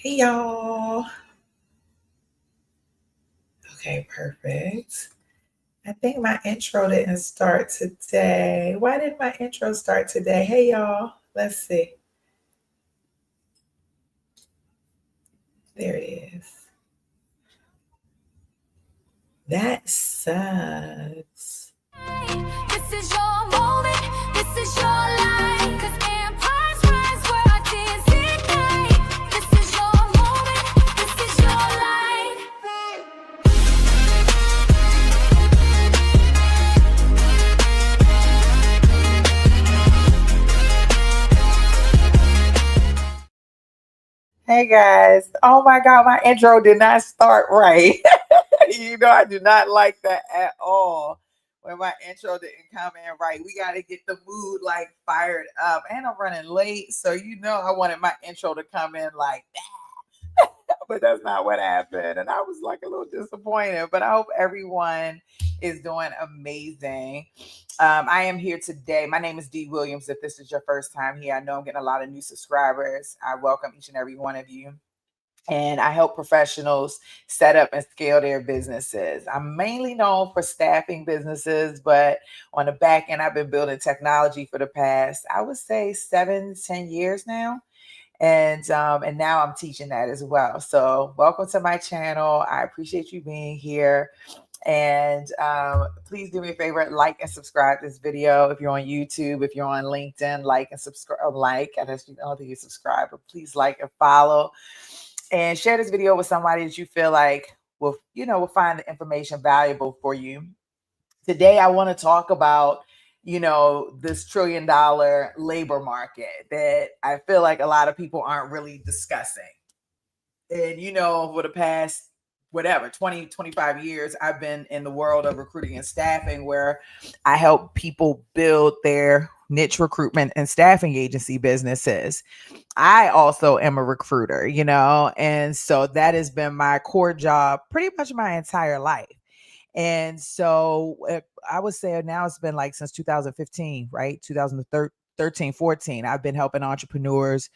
Hey y'all. Okay, perfect. I think my intro didn't start today. Why did my intro start today? Hey y'all. Let's see. There it is. That sucks. This is your moment, this is your life. 'Cause empires rise where our tears ignite. This is your moment, this is your life. Hey guys. Oh my God, my intro did not start right. I do not like that at all. When my intro didn't come in right, we got to get the mood like fired up. And I'm running late. So, I wanted my intro to come in like but that's not what happened. And I was like a little disappointed, but I hope everyone is doing amazing. I am here today. My name is Dee Williams. If this is your first time here, I know I'm getting a lot of new subscribers. I welcome each and every one of you. And I help professionals set up and scale their businesses. I'm mainly known for staffing businesses, but on the back end, I've been building technology for the past, I would say 7 to 10 years now, and now I'm teaching that as well. So welcome to my channel. I appreciate you being here. And please do me a favor, like and subscribe to this video. If you're on YouTube, if you're on LinkedIn, like and subscribe. I don't think you subscribe, but please like and follow. And share this video with somebody that you feel like will find the information valuable for you. Today, I want to talk about this $1 trillion labor market that I feel like a lot of people aren't really discussing. And, for the past, 20, 25 years, I've been in the world of recruiting and staffing where I help people build their niche recruitment and staffing agency businesses. I also am a recruiter, and so that has been my core job pretty much my entire life. And so I would say now it's been like since 2015, right? 2013, 14. I've been helping entrepreneurs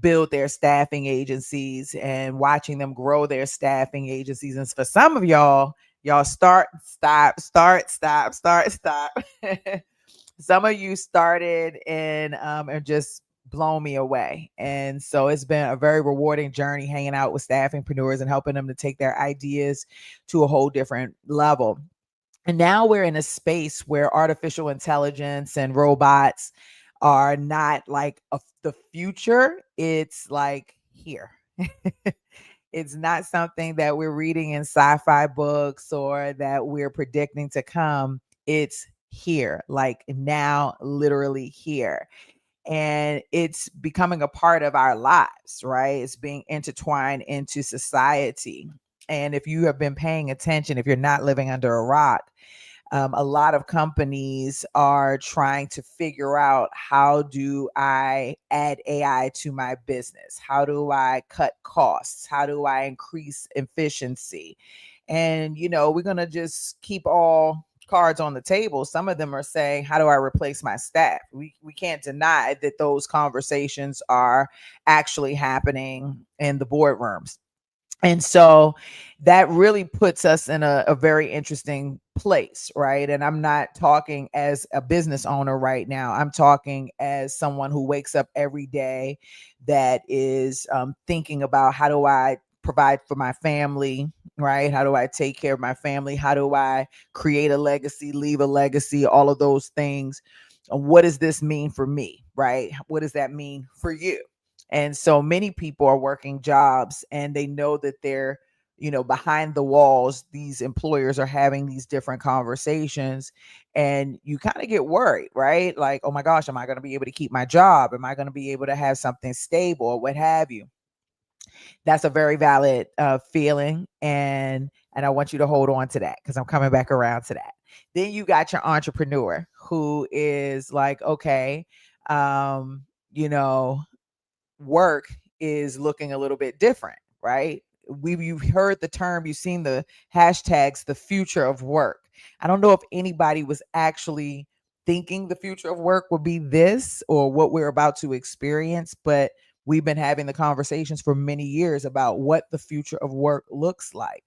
build their staffing agencies and watching them grow their staffing agencies. And for some of y'all start, stop, start, stop, start, stop. Some of you started and just blown me away. And so it's been a very rewarding journey hanging out with staffingpreneurs and helping them to take their ideas to a whole different level. And now we're in a space where artificial intelligence and robots are not like the future. It's like here. It's not something that we're reading in sci-fi books or that we're predicting to come. It's here, like now, literally here. And it's becoming a part of our lives, right? It's being intertwined into society. And if you have been paying attention, if you're not living under a rock, a lot of companies are trying to figure out, how do I add AI to my business? How do I cut costs? How do I increase efficiency? And, we're going to just keep all cards on the table. Some of them are saying, how do I replace my staff? We can't deny that those conversations are actually happening in the boardrooms. And so that really puts us in a very interesting place, right? And I'm not talking as a business owner right now. I'm talking as someone who wakes up every day that is thinking about, how do I provide for my family, right? How do I take care of my family? How do I create a legacy, leave a legacy, all of those things? What does this mean for me, right? What does that mean for you? And so many people are working jobs and they know that they're, behind the walls, these employers are having these different conversations, and you kind of get worried, right? Like, oh my gosh, am I going to be able to keep my job? Am I going to be able to have something stable or what have you? That's a very valid feeling. And I want you to hold on to that because I'm coming back around to that. Then you got your entrepreneur who is like, okay, work is looking a little bit different, right? You've heard the term, you've seen the hashtags, the future of work. I don't know if anybody was actually thinking the future of work would be this or what we're about to experience, but We've been having the conversations for many years about what the future of work looks like.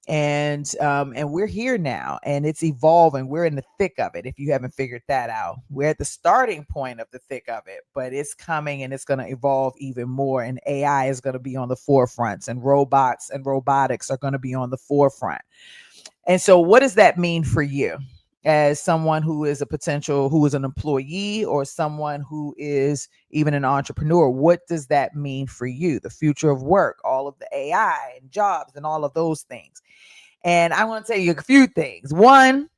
And we're here now, and it's evolving. We're in the thick of it. If you haven't figured that out, we're at the starting point of the thick of it, but it's coming, and it's going to evolve even more. And AI is going to be on the forefronts, and robots and robotics are going to be on the forefront. And so what does that mean for you as someone who is who is an employee, or someone who is even an entrepreneur? What does that mean for you? The future of work, all of the AI and jobs and all of those things. And I want to tell you a few things. One,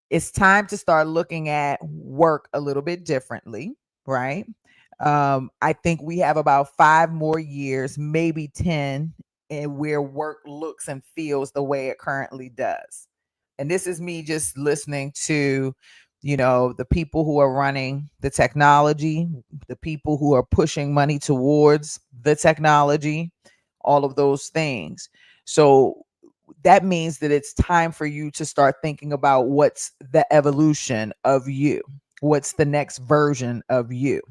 it's time to start looking at work a little bit differently, right? I think we have about 5 more years, maybe 10, and where work looks and feels the way it currently does. And this is me just listening to, the people who are running the technology, the people who are pushing money towards the technology, all of those things. So that means that it's time for you to start thinking about what's the evolution of you, what's the next version of you.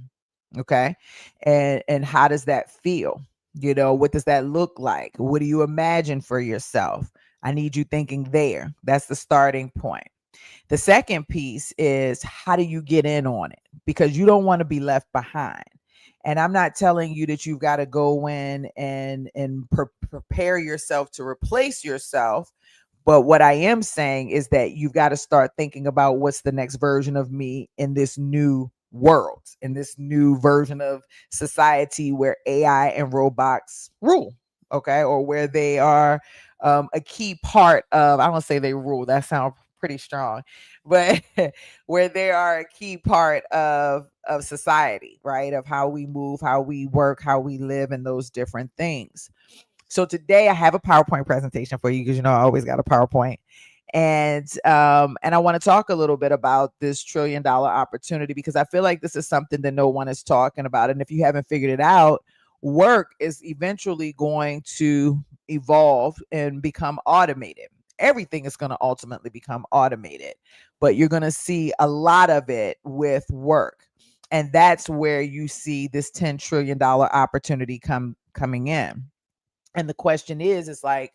Okay. And how does that feel? What does that look like? What do you imagine for yourself? I need you thinking there. That's the starting point. The second piece is, how do you get in on it? Because you don't want to be left behind. And I'm not telling you that you've got to go in and prepare yourself to replace yourself. But what I am saying is that you've got to start thinking about what's the next version of me in this new world, in this new version of society where AI and robots rule, okay? Or where they are a key part of, I won't say they rule, that sounds pretty strong, but where they are a key part of society, right? Of how we move, how we work, how we live, and those different things. So today I have a PowerPoint presentation for you, because I always got a PowerPoint. And I want to talk a little bit about this $1 trillion opportunity, because I feel like this is something that no one is talking about. And if you haven't figured it out, work is eventually going to evolve and become automated. Everything is going to ultimately become automated, but you're going to see a lot of it with work. And that's where you see this $10 trillion opportunity coming in. And the question is like,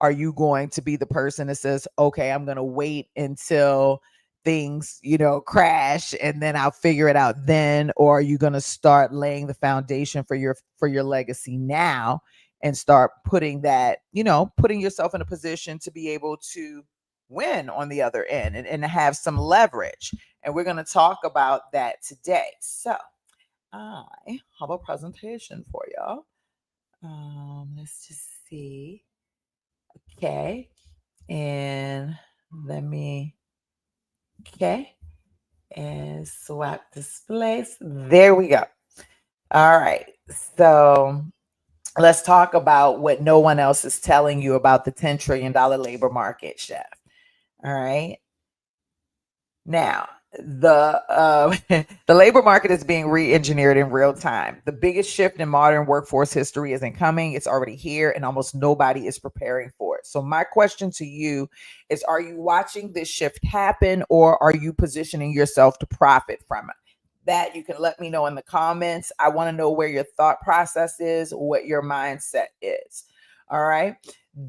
are you going to be the person that says, okay, I'm going to wait until things, crash, and then I'll figure it out then? Or are you going to start laying the foundation for your legacy now, and start putting that, putting yourself in a position to be able to win on the other end, and have some leverage? And we're going to talk about that today. So I have a presentation for y'all. Let's just see. Okay. And let me, okay. And swap displays. There we go. All right. So let's talk about what no one else is telling you about the $10 trillion labor market, Chef. All right. Now, the the labor market is being re-engineered in real time. The biggest shift in modern workforce history isn't coming. It's already here, and almost nobody is preparing for it. So my question to you is, are you watching this shift happen, or are you positioning yourself to profit from it? That you can let me know in the comments. I want to know where your thought process is, what your mindset is. All right.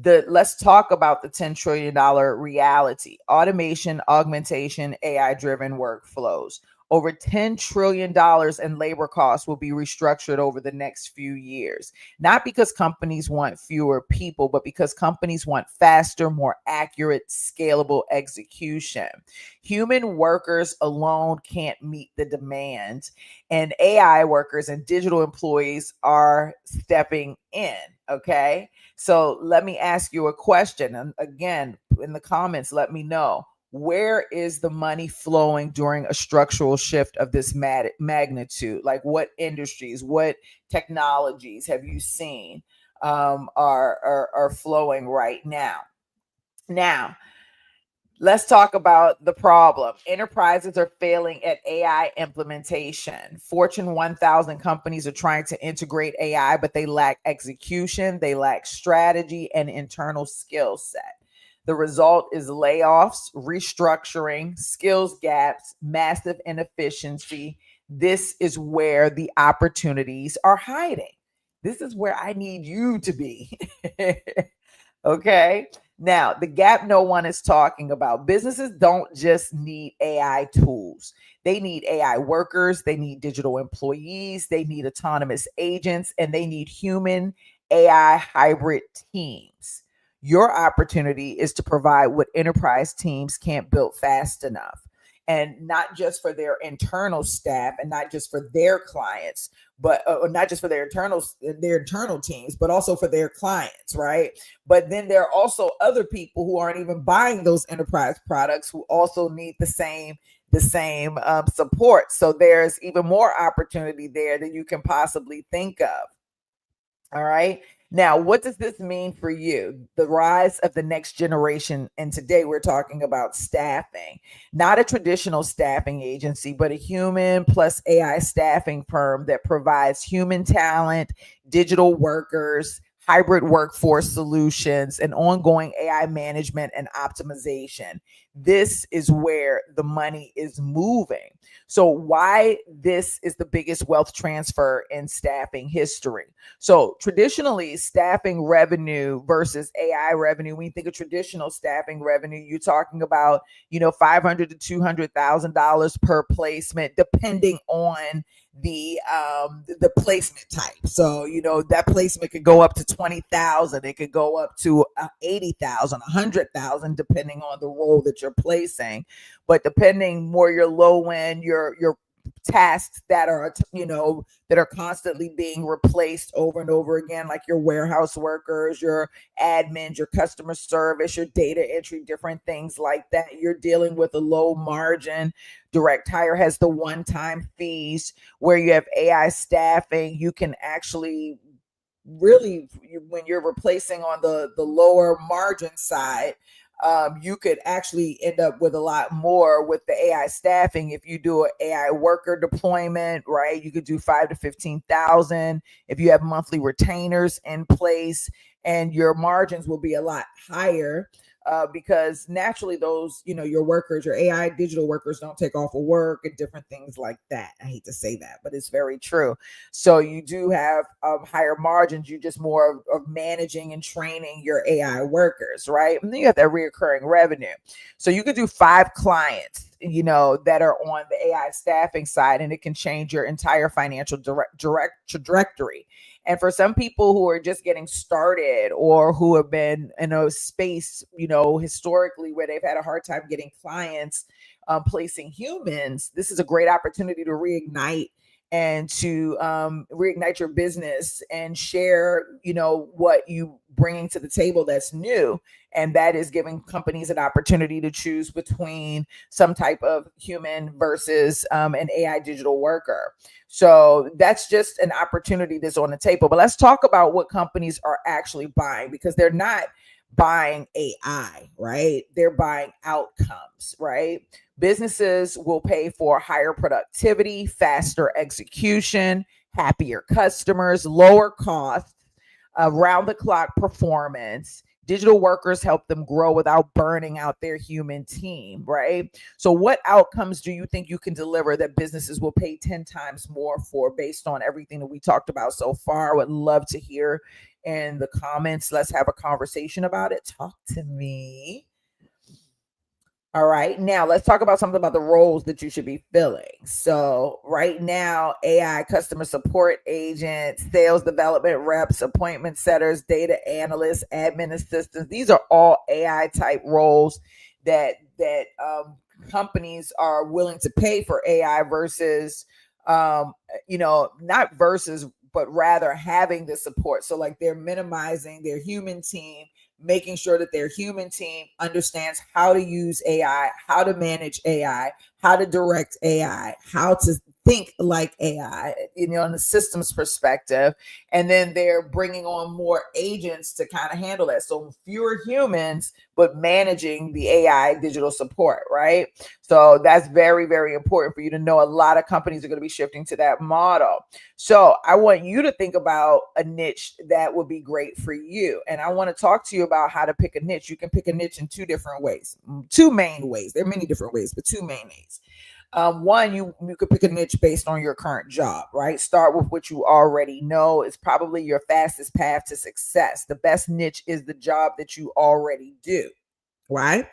Let's talk about the $10 trillion reality: automation, augmentation, AI driven workflows. Over $10 trillion in labor costs will be restructured over the next few years. Not because companies want fewer people, but because companies want faster, more accurate, scalable execution. Human workers alone can't meet the demand, and AI workers and digital employees are stepping in. Okay. So let me ask you a question. And again, in the comments, let me know, where is the money flowing during a structural shift of this magnitude? Like, what industries, what technologies have you seen are flowing right now? Now, let's talk about the problem. Enterprises are failing at AI implementation. Fortune 1000 companies are trying to integrate AI, but they lack execution, they lack strategy and internal skill set. The result is layoffs, restructuring, skills gaps, massive inefficiency, This is where the opportunities are hiding. This is where I need you to be. Okay. Now, the gap no one is talking about. Businesses don't just need AI tools. They need AI workers, they need digital employees, they need autonomous agents, and they need human AI hybrid teams. Your opportunity is to provide what enterprise teams can't build fast enough. And not just for their internal staff and not just for their clients, but not just for their internal teams, but also for their clients, right? But then there are also other people who aren't even buying those enterprise products who also need the same support. So there's even more opportunity there than you can possibly think of. All right. Now, what does this mean for you? The rise of the next generation. And today we're talking about staffing, not a traditional staffing agency, but a human plus AI staffing firm that provides human talent, digital workers, hybrid workforce solutions, and ongoing AI management and optimization. This is where the money is moving. So, why this is the biggest wealth transfer in staffing history? So traditionally, staffing revenue versus AI revenue. When you think of traditional staffing revenue, you're talking about $500 to $200,000 per placement, depending on the placement type. So that placement could go up to 20,000. It could go up to 80,000, 100,000, depending on the role that you're placing. But depending more your low end, your tasks that are constantly being replaced over and over again, like your warehouse workers, your admins, your customer service, your data entry, different things like that. You're dealing with a low margin. Direct hire has the one-time fees. Where you have AI staffing, you can actually really, when you're replacing on the lower margin side, you could actually end up with a lot more with the AI staffing. If you do an AI worker deployment, right, you could do 5 to 15,000. If you have monthly retainers in place, and your margins will be a lot higher. Because naturally those, your workers, your AI digital workers don't take off of work and different things like that. I hate to say that, but it's very true. So you do have higher margins. You just more of managing and training your AI workers, right? And then you have that reoccurring revenue. So you could do 5 clients, that are on the AI staffing side, and it can change your entire financial direct trajectory. And for some people who are just getting started or who have been in a space, historically where they've had a hard time getting clients, placing humans, this is a great opportunity to reignite and to reignite your business and share, what you bringing to the table that's new. And that is giving companies an opportunity to choose between some type of human versus an AI digital worker. So that's just an opportunity that's on the table. But let's talk about what companies are actually buying, because they're not buying AI, right? They're buying outcomes, right? Businesses will pay for higher productivity, faster execution, happier customers, lower costs, around the clock performance. Digital workers help them grow without burning out their human team, right? So what outcomes do you think you can deliver that businesses will pay 10 times more for, based on everything that we talked about so far? I would love to hear in the comments. Let's have a conversation about it. Talk to me. All right. Now let's talk about something about the roles that you should be filling. So right now, AI customer support agent, sales development reps, appointment setters, data analysts, admin assistants. These are all AI type roles that companies are willing to pay for AI versus, not versus, but rather having the support. So like they're minimizing their human team, making sure that their human team understands how to use AI, how to manage AI, how to direct AI, how to think like AI, in the systems perspective. And then they're bringing on more agents to kind of handle that. So fewer humans, but managing the AI digital support, right? So that's very, very important for you to know. A lot of companies are going to be shifting to that model. So I want you to think about a niche that would be great for you. And I want to talk to you about how to pick a niche. You can pick a niche in 2 different ways, 2 main ways. There are many different ways, but 2 main ways. One, you could pick a niche based on your current job, right? Start with what you already know. It's probably your fastest path to success. The best niche is the job that you already do, right?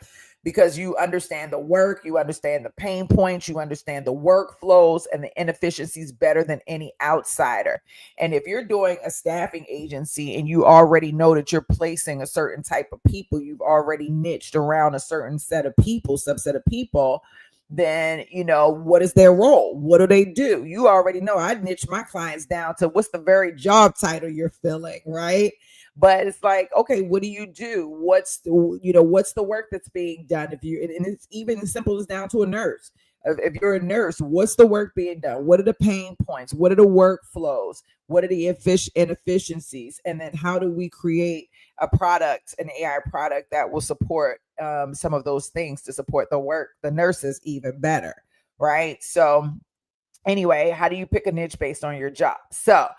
Because you understand the work, you understand the pain points, you understand the workflows and the inefficiencies better than any outsider. And if you're doing a staffing agency and you already know that you're placing a certain type of people, you've already niched around a certain set of people, subset of people, then what is their role? What do they do? You already know. I niche my clients down to what's the very job title you're filling, right? But it's like, okay, what do you do? What's the work that's being done? If you and it's even as simple as down to a nurse. If you're a nurse, what's the work being done? What are the pain points? What are the workflows? What are the inefficiencies? And then how do we create a product, an AI product that will support some of those things to support the nurses even better, right? So anyway, how do you pick a niche based on your job? So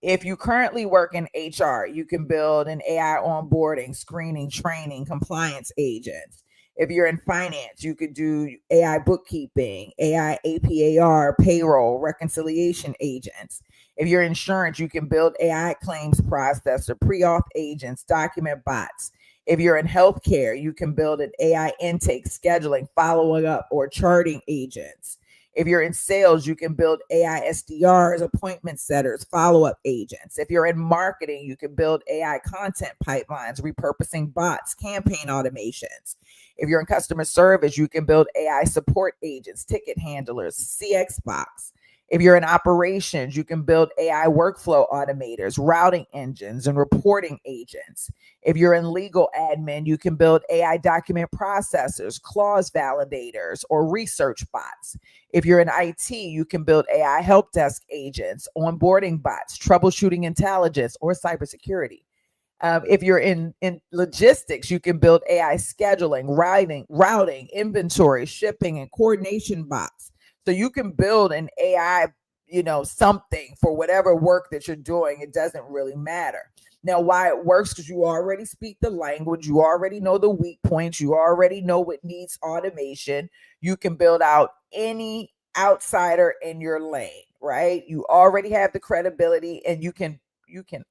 if you currently work in HR, you can build an AI onboarding, screening, training, compliance agents. If you're in finance, you could do AI bookkeeping, AI APAR, payroll, reconciliation agents. If you're insurance, you can build AI claims processor, pre-auth agents, document bots. If you're in healthcare, you can build an AI intake, scheduling, following up, or charting agents. If you're in sales, you can build AI SDRs, appointment setters, follow-up agents. If you're in marketing, you can build AI content pipelines, repurposing bots, campaign automations. If you're in customer service, you can build AI support agents, ticket handlers, CX box. If you're in operations, you can build AI workflow automators, routing engines, and reporting agents. If you're in legal admin, you can build AI document processors, clause validators, or research bots. If you're in IT, you can build AI help desk agents, onboarding bots, troubleshooting intelligence, or cybersecurity. If you're in logistics, you can build AI scheduling, routing, inventory, shipping, and coordination bots. So you can build an AI, something for whatever work that you're doing. It doesn't really matter. Now, why it works, because you already speak the language, you already know the weak points, you already know what needs automation. You can build out any outsider in your lane, right? You already have the credibility, and you can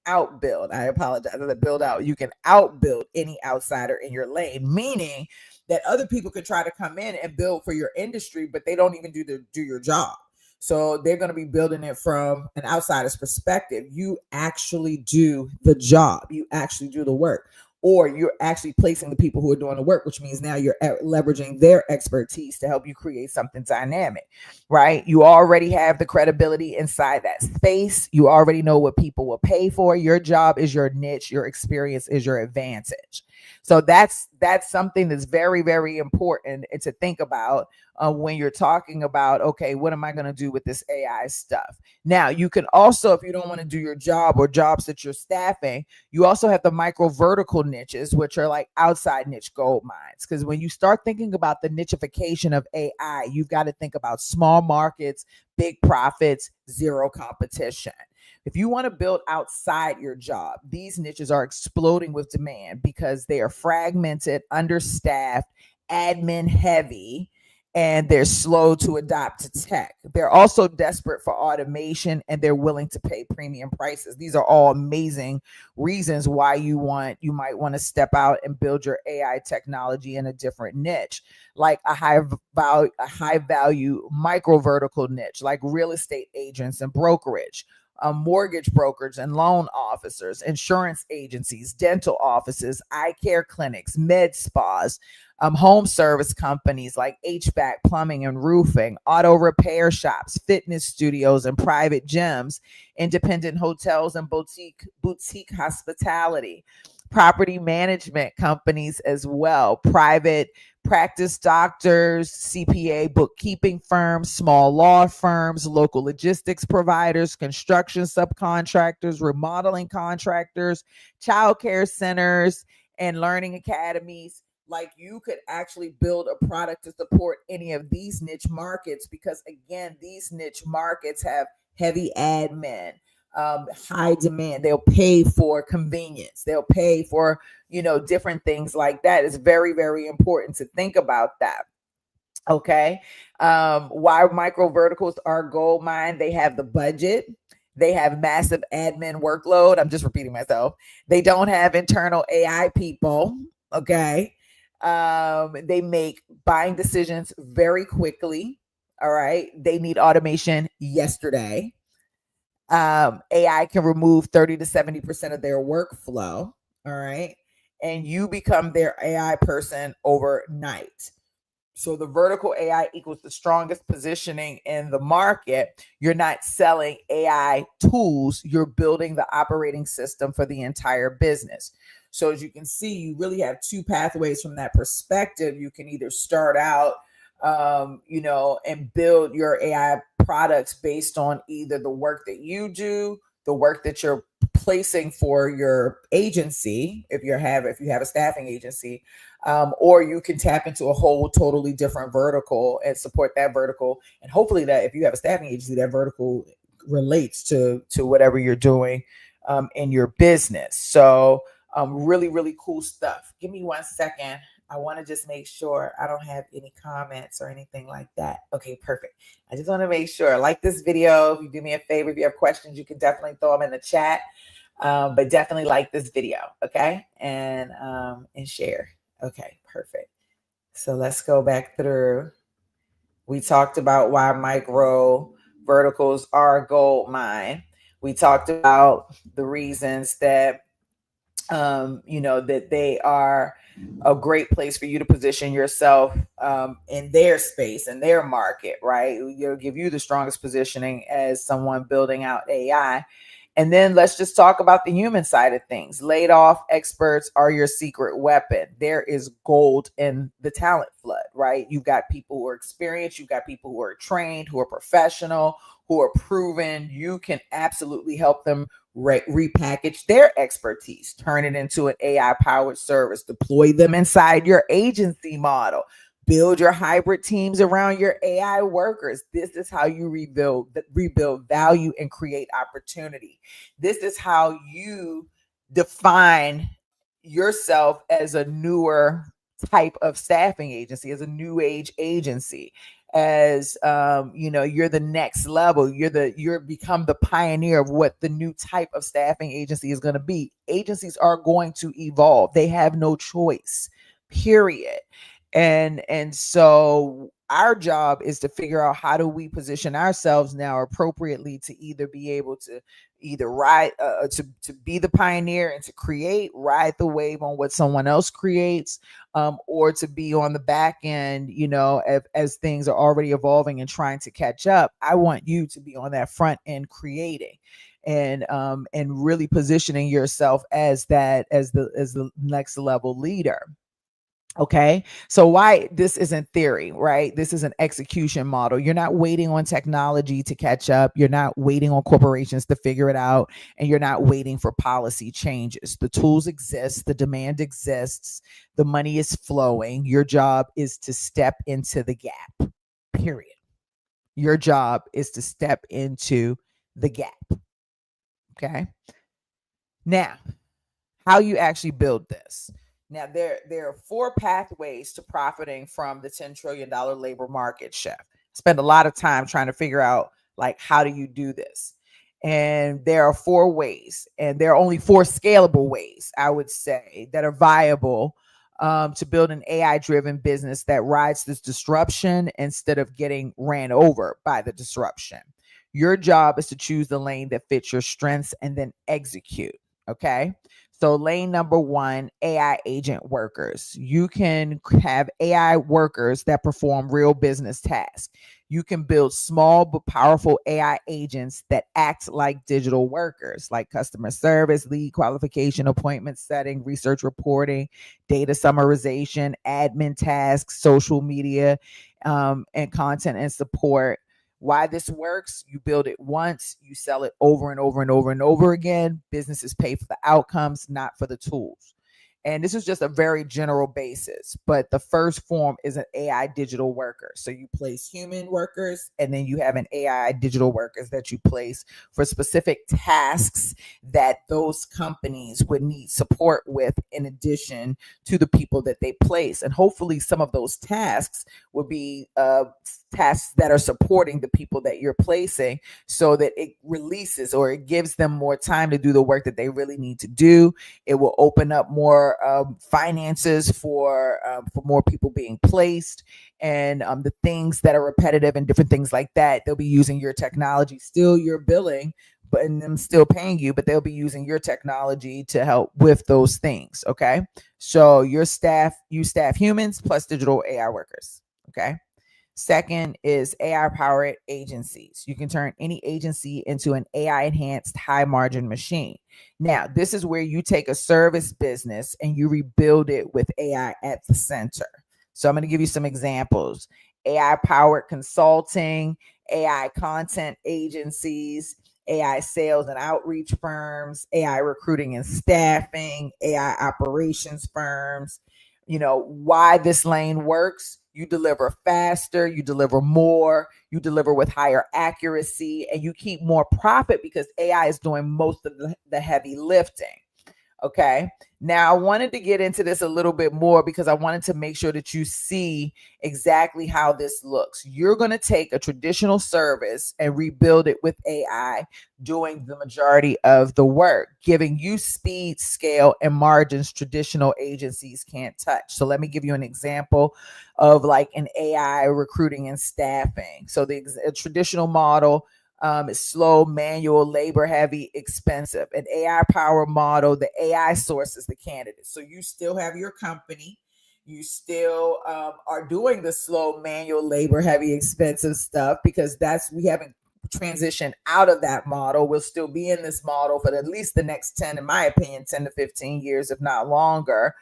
outbuild. I apologize. The build out. You can outbuild any outsider in your lane, meaning that other people could try to come in and build for your industry, but they don't even do your job. So they're going to be building it from an outsider's perspective. You actually do the job. You actually do the work. Or you're actually placing the people who are doing the work, which means now you're leveraging their expertise to help you create something dynamic, right? You already have the credibility inside that space. You already know what people will pay for. Your job is your niche. Your experience is your advantage. So that's something that's very, very important to think about when you're talking about, okay, what am I going to do with this AI stuff? Now, you can also, if you don't want to do your job or jobs that you're staffing, you also have the micro vertical niches, which are like outside niche gold mines. Because when you start thinking about the nichification of AI, you've got to think about small markets, big profits, zero competition. If you want to build outside your job, these niches are exploding with demand because they are fragmented, understaffed, admin heavy, and they're slow to adopt to tech. They're also desperate for automation, and they're willing to pay premium prices. These are all amazing reasons why you might want to step out and build your AI technology in a different niche, like a high value micro vertical niche, like real estate agents and brokerage, mortgage brokers and loan officers, insurance agencies, dental offices, eye care clinics, med spas, home service companies like HVAC, plumbing and roofing, auto repair shops, fitness studios and private gyms, independent hotels and boutique hospitality, property management companies as well, private practice doctors, CPA, bookkeeping firms, small law firms, local logistics providers, construction subcontractors, remodeling contractors, childcare centers, and learning academies. Like, you could actually build a product to support any of these niche markets, because again, these niche markets have heavy admin, high demand. They'll pay for convenience. They'll pay for, different things like that. It's very, very important to think about that. Okay. Why micro verticals are gold mine? They have the budget. They have massive admin workload. I'm just repeating myself. They don't have internal AI people. Okay. They make buying decisions very quickly. All right. They need automation yesterday. AI can remove 30 to 70% of their workflow. All right. And you become their AI person overnight. So the vertical AI equals the strongest positioning in the market. You're not selling AI tools, you're building the operating system for the entire business. So as you can see, you really have two pathways from that perspective. You can either start out, and build your AI products based on either the work that you do, the work that you're placing for your agency, if you have a staffing agency, or you can tap into a whole totally different vertical and support that vertical. And hopefully that if you have a staffing agency, that vertical relates to whatever you're doing in your business. So really, really cool stuff. Give me 1 second. I want to just make sure I don't have any comments or anything like that. Okay, perfect. I just want to make sure. Like this video. If you do me a favor, if you have questions, you can definitely throw them in the chat. But definitely like this video, okay? And share. Okay, perfect. So let's go back through. We talked about why micro verticals are a gold mine. We talked about the reasons that that they are a great place for you to position yourself in their space, in their market, right? It'll give you the strongest positioning as someone building out AI. And then let's just talk about the human side of things. Laid off experts are your secret weapon. There is gold in the talent flood, right? You've got people who are experienced, you've got people who are trained, who are professional, who are proven. You can absolutely help them repackage their expertise, turn it into an AI powered service, deploy them inside your agency model, build your hybrid teams around your AI workers. This is how you rebuild value and create opportunity. This is how you define yourself as a newer type of staffing agency, as a new age agency, as you're the next level. You're become the pioneer of what the new type of staffing agency is going to be. Agencies are going to evolve. They have no choice, period. And so our job is to figure out how do we position ourselves now appropriately to either be able to either ride to be the pioneer and to ride the wave on what someone else creates, or to be on the back end, as things are already evolving and trying to catch up. I want you to be on that front end creating and really positioning yourself as the next level leader. Okay. So why this isn't theory, right? This is an execution model. You're not waiting on technology to catch up. You're not waiting on corporations to figure it out. And you're not waiting for policy changes. The tools exist. The demand exists. The money is flowing. Your job is to step into the gap, period. Your job is to step into the gap. Okay. Now, how you actually build this. Now, there are 4 pathways to profiting from the $10 trillion labor market, Chef. Spend a lot of time trying to figure out, like, how do you do this? And there are 4 ways, and there are only 4 scalable ways, I would say, that are viable to build an AI-driven business that rides this disruption instead of getting ran over by the disruption. Your job is to choose the lane that fits your strengths and then execute, okay? So lane number 1, AI agent workers. You can have AI workers that perform real business tasks. You can build small but powerful AI agents that act like digital workers, like customer service, lead qualification, appointment setting, research reporting, data summarization, admin tasks, social media, and content and support. Why this works: you build it once, you sell it over and over and over and over again. Businesses pay for the outcomes, not for the tools. And this is just a very general basis. But the first form is an AI digital worker. So you place human workers, and then you have an AI digital workers that you place for specific tasks that those companies would need support with, in addition to the people that they place. And hopefully some of those tasks would be tasks that are supporting the people that you're placing, so that it releases, or it gives them more time to do the work that they really need to do. It will open up more finances for more people being placed, and the things that are repetitive and different things like that. They'll be using your technology, still your billing, but and them still paying you, but they'll be using your technology to help with those things. Okay, so you staff humans plus digital AI workers. Okay. Second is AI powered agencies. You can turn any agency into an AI enhanced high margin machine. Now, this is where you take a service business and you rebuild it with AI at the center. So I'm going to give you some examples: AI powered consulting, AI content agencies, AI sales and outreach firms, AI recruiting and staffing, AI operations firms. You know why this lane works: you deliver faster, you deliver more, you deliver with higher accuracy, and you keep more profit because AI is doing most of the heavy lifting. Okay. Now, I wanted to get into this a little bit more because I wanted to make sure that you see exactly how this looks. You're going to take a traditional service and rebuild it with AI, doing the majority of the work, giving you speed, scale, and margins traditional agencies can't touch. So let me give you an example of like an AI recruiting and staffing. So the traditional model, it's slow, manual, labor heavy, expensive. An AI power model, the AI sources the candidates. So you still have your company. You still are doing the slow, manual, labor heavy, expensive stuff, because we haven't transitioned out of that model. We'll still be in this model for at least the next 10, in my opinion, 10 to 15 years, if not longer,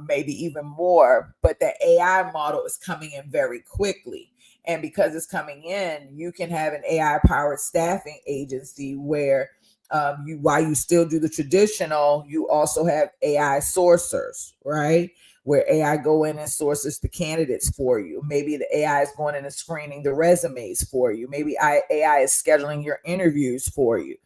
maybe even more. But the AI model is coming in very quickly. And because it's coming in, you can have an AI powered staffing agency where while you still do the traditional, you also have AI sourcers, right? Where AI go in and sources the candidates for you. Maybe the AI is going in and screening the resumes for you. Maybe AI is scheduling your interviews for you.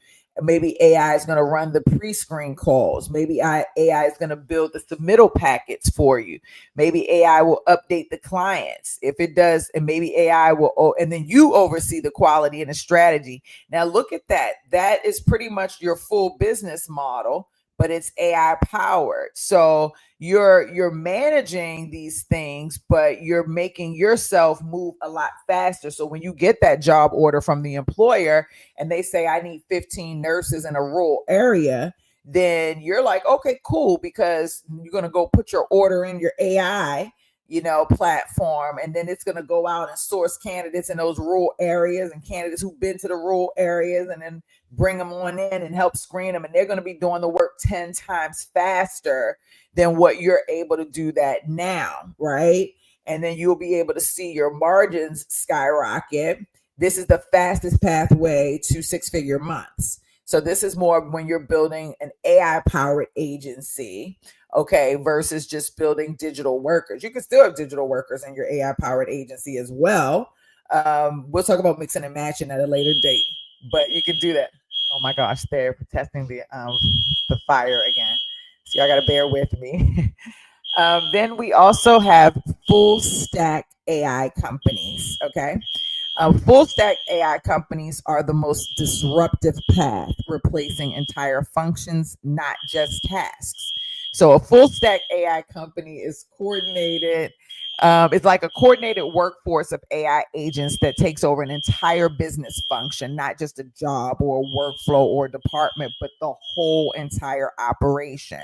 Maybe AI is going to run the pre-screen calls. Maybe AI is going to build the submittal packets for you. Maybe AI will update the clients if it does, and maybe AI will, and then you oversee the quality and the strategy. Now look at that. That is pretty much your full business model, but it's AI powered. So you're managing these things, but you're making yourself move a lot faster. So when you get that job order from the employer and they say, I need 15 nurses in a rural area, then you're like, okay, cool, because you're going to go put your order in your AI, platform, and then it's going to go out and source candidates in those rural areas and candidates who've been to the rural areas, and then bring them on in and help screen them. And they're going to be doing the work 10 times faster than what you're able to do that now, right? And then you'll be able to see your margins skyrocket. This is the fastest pathway to six-figure months. So this is more when you're building an AI-powered agency, okay, versus just building digital workers. You can still have digital workers in your AI-powered agency as well. We'll talk about mixing and matching at a later date, but you can do that. Oh my gosh, they're testing the fire again. So y'all got to bear with me. Then we also have full stack AI companies, okay? Full stack AI companies are the most disruptive path, replacing entire functions, not just tasks. So a full stack AI company is coordinated. It's like a coordinated workforce of AI agents that takes over an entire business function, not just a job or a workflow or department, but the whole entire operation.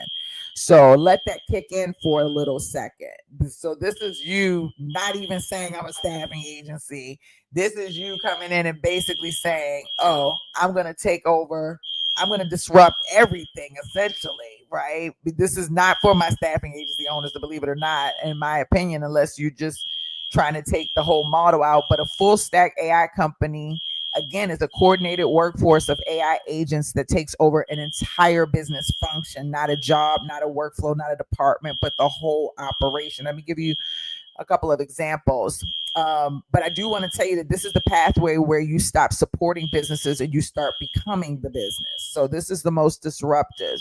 So let that kick in for a little second. So this is you not even saying I'm a staffing agency. This is you coming in and basically saying, oh, I'm going to take over. I'm going to disrupt everything, essentially, right? This is not for my staffing agency owners to believe it or not, in my opinion, unless you're just trying to take the whole model out. But a full stack AI company Again, it's a coordinated workforce of AI agents that takes over an entire business function, not a job, not a workflow, not a department, but the whole operation. Let me give you a couple of examples. But I do want to tell you that this is the pathway where you stop supporting businesses and you start becoming the business. So this is the most disruptive.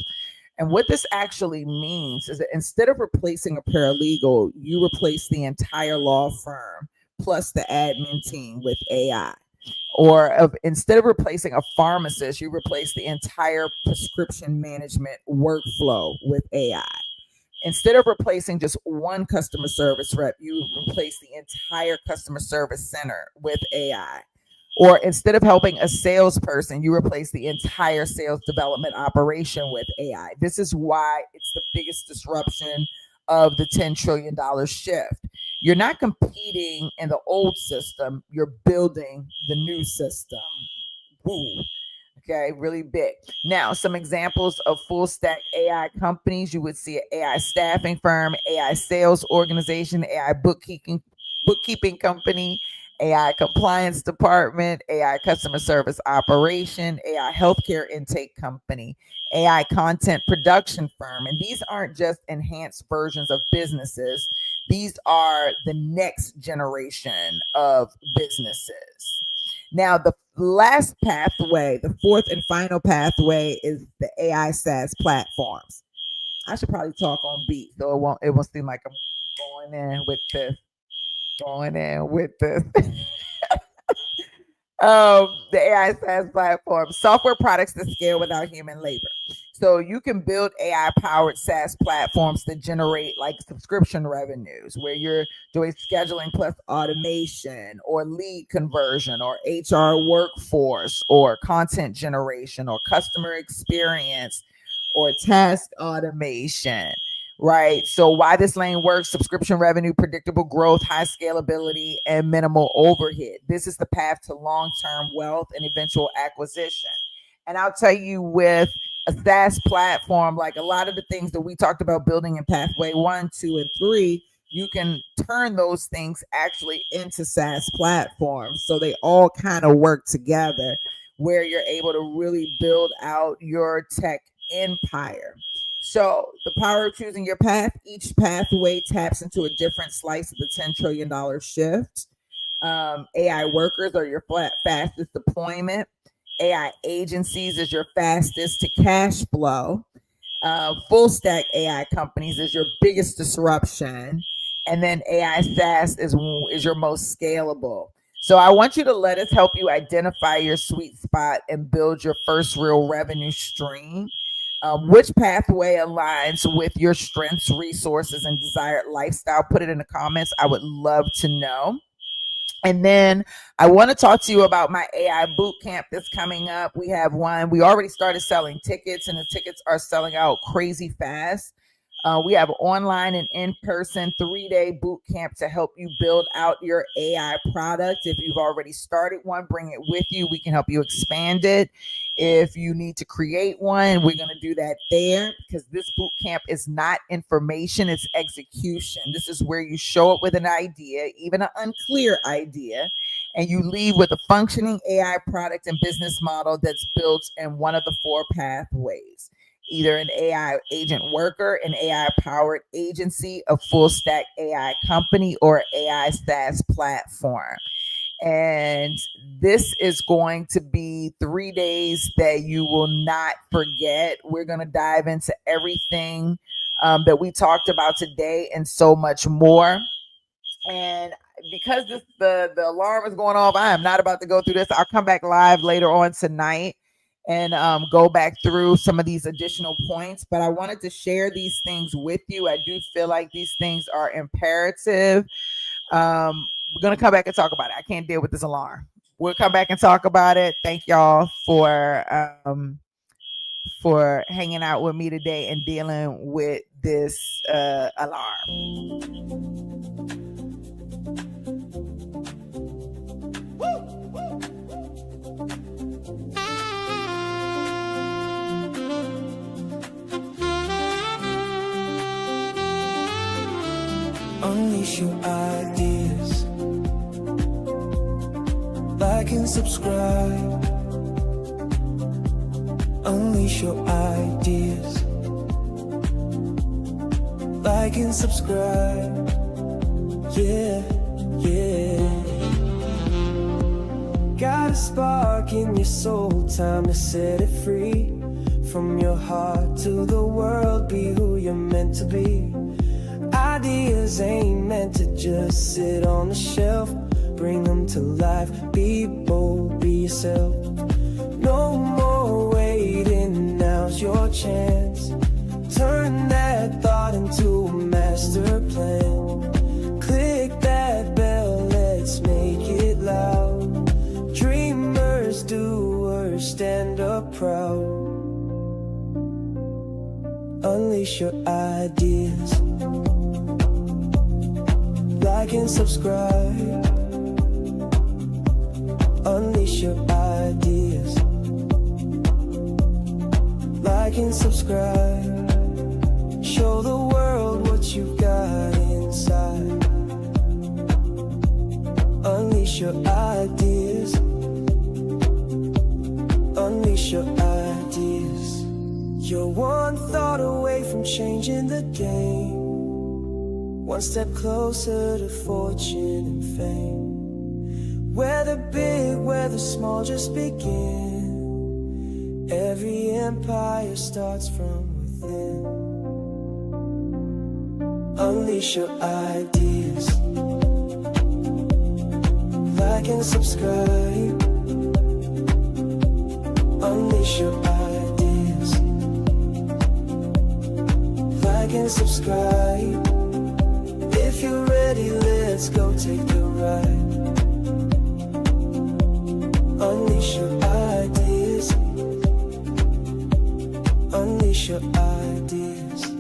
And what this actually means is that instead of replacing a paralegal, you replace the entire law firm plus the admin team with AI. Instead of replacing a pharmacist, you replace the entire prescription management workflow with AI. Instead of replacing just one customer service rep, you replace the entire customer service center with AI. Or instead of helping a salesperson, you replace the entire sales development operation with AI. This is why it's the biggest disruption of the $10 trillion shift. You're not competing in the old system, you're building the new system. Ooh. Okay, really big. Now, some examples of full stack AI companies. You would see an AI staffing firm, AI sales organization, AI bookkeeping company, AI compliance department, AI customer service operation, AI healthcare intake company, AI content production firm. And these aren't just enhanced versions of businesses. These are the next generation of businesses. Now, the last pathway, the fourth and final pathway, is the AI SaaS platforms. I should probably talk on beat, so it won't seem like I'm going in with this. The AI SaaS platform, software products that scale without human labor. So you can build AI-powered SaaS platforms that generate like subscription revenues, where you're doing scheduling plus automation, or lead conversion, or HR workforce, or content generation, or customer experience, or task automation. Right. So why this lane works: subscription revenue, predictable growth, high scalability, and minimal overhead. This is the path to long-term wealth and eventual acquisition. And I'll tell you, with a SaaS platform, like a lot of the things that we talked about building in pathway 1, 2, and 3, you can turn those things actually into SaaS platforms. So they all kind of work together, where you're able to really build out your tech empire. So the power of choosing your path: each pathway taps into a different slice of the $10 trillion shift. AI workers are your fastest deployment. AI agencies is your fastest to cash flow. Full stack AI companies is your biggest disruption. And then AI SaaS is your most scalable. So I want you to let us help you identify your sweet spot and build your first real revenue stream. Which pathway aligns with your strengths, resources, and desired lifestyle? Put it in the comments. I would love to know. And then I want to talk to you about my AI boot camp that's coming up. We have one. We already started selling tickets, and the tickets are selling out crazy fast. We have online and in-person 3-day boot camp to help you build out your AI product. If you've already started one, bring it with you. We can help you expand it. If you need to create one, we're going to do that there, because this boot camp is not information, it's execution. This is where you show up with an idea, even an unclear idea, and you leave with a functioning AI product and business model that's built in one of the 4 pathways. Either an AI agent worker, an AI powered agency, a full stack AI company, or AI SaaS platform. And this is going to be 3 days that you will not forget. We're going to dive into everything that we talked about today and so much more. And because the alarm is going off, I am not about to go through this. I'll come back live later on tonight and go back through some of these additional points. But I wanted to share these things with you. I do feel like these things are imperative. We're going to come back and talk about it. I can't deal with this alarm. We'll come back and talk about it. Thank y'all for hanging out with me today and dealing with this alarm. Unleash your ideas like Like and subscribe. Unleash your ideas. Like and subscribe. Yeah, yeah. Got a spark in your soul, time to set it free. From your heart to the world, be who you're meant to be. Ideas ain't meant to just sit on the shelf. Bring them to life, be bold, be yourself. No more waiting, now's your chance. Turn that thought into a master plan. Click that bell, let's make it loud. Dreamers, doers, stand up proud. Unleash your ideas. Like and subscribe. Unleash your ideas. Like and subscribe. Show the world what you've got inside. Unleash your ideas. Unleash your ideas. You're one thought away from changing the game. One step closer to fortune and fame. Whether big, whether small, just begin. Every empire starts from within. Unleash your ideas. Like and subscribe. Unleash your ideas. Like and subscribe. If you're ready, let's go take a ride. Unleash your ideas. Unleash your ideas.